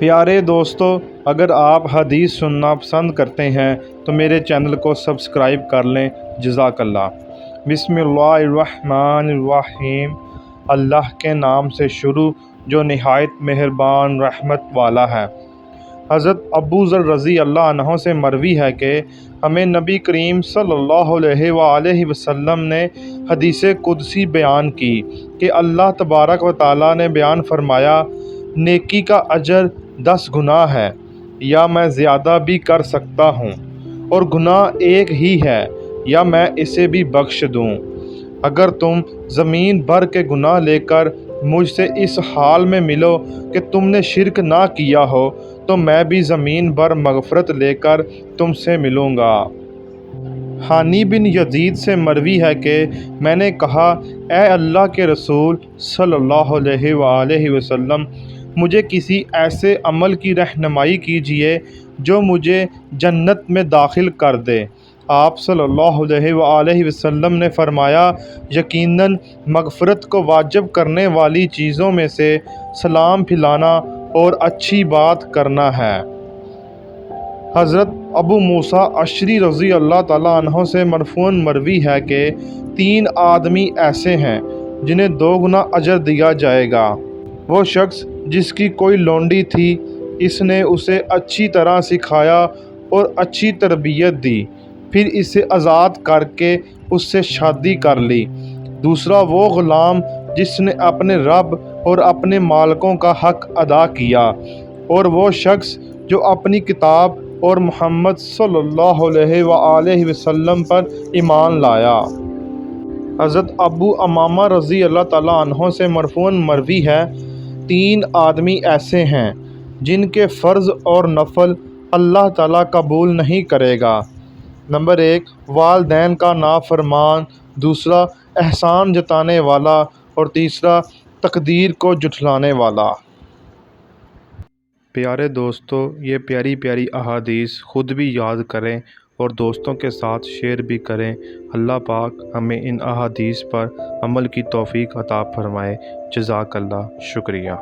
پیارے دوستو، اگر آپ حدیث سننا پسند کرتے ہیں تو میرے چینل کو سبسکرائب کر لیں۔ جزاک اللہ۔ بسم اللہ الرحمن الرحیم۔ اللہ کے نام سے شروع جو نہایت مہربان رحمت والا ہے۔ حضرت ابو ذر رضی اللہ عنہ سے مروی ہے کہ ہمیں نبی کریم صلی اللہ علیہ وآلہ وسلم نے حدیث قدسی بیان کی کہ اللہ تبارک و تعالیٰ نے بیان فرمایا، نیکی کا اجر 10 گنا ہے یا میں زیادہ بھی کر سکتا ہوں، اور گناہ ایک ہی ہے یا میں اسے بھی بخش دوں۔ اگر تم زمین بھر کے گناہ لے کر مجھ سے اس حال میں ملو کہ تم نے شرک نہ کیا ہو تو میں بھی زمین بھر مغفرت لے کر تم سے ملوں گا۔ ہانی بن یزید سے مروی ہے کہ میں نے کہا، اے اللہ کے رسول صلی اللہ علیہ وآلہ وسلم، مجھے کسی ایسے عمل کی رہنمائی کیجیے جو مجھے جنت میں داخل کر دے۔ آپ صلی اللہ علیہ وآلہ وسلم نے فرمایا، یقیناً مغفرت کو واجب کرنے والی چیزوں میں سے سلام پھیلانا اور اچھی بات کرنا ہے۔ حضرت ابو موسیٰ اشعری رضی اللہ تعالیٰ عنہ سے مرفوعاً مروی ہے کہ 3 آدمی ایسے ہیں جنہیں 2 گنا اجر دیا جائے گا۔ وہ شخص جس کی کوئی لونڈی تھی، اس نے اسے اچھی طرح سکھایا اور اچھی تربیت دی، پھر اسے آزاد کر کے اس سے شادی کر لی۔ دوسرا وہ غلام جس نے اپنے رب اور اپنے مالکوں کا حق ادا کیا، اور وہ شخص جو اپنی کتاب اور محمد صلی اللہ علیہ وآلہ وسلم پر ایمان لایا۔ حضرت ابو امامہ رضی اللہ تعالیٰ عنہ سے مرفوعاً مروی ہے، 3 آدمی ایسے ہیں جن کے فرض اور نفل اللہ تعالیٰ قبول نہیں کرے گا۔ نمبر 1، والدین کا نافرمان، دوسرا احسان جتانے والا، اور تیسرا تقدیر کو جھٹلانے والا۔ پیارے دوستو، یہ پیاری پیاری احادیث خود بھی یاد کریں اور دوستوں کے ساتھ شیئر بھی کریں۔ اللہ پاک ہمیں ان احادیث پر عمل کی توفیق عطا فرمائے۔ جزاک اللہ۔ شکریہ۔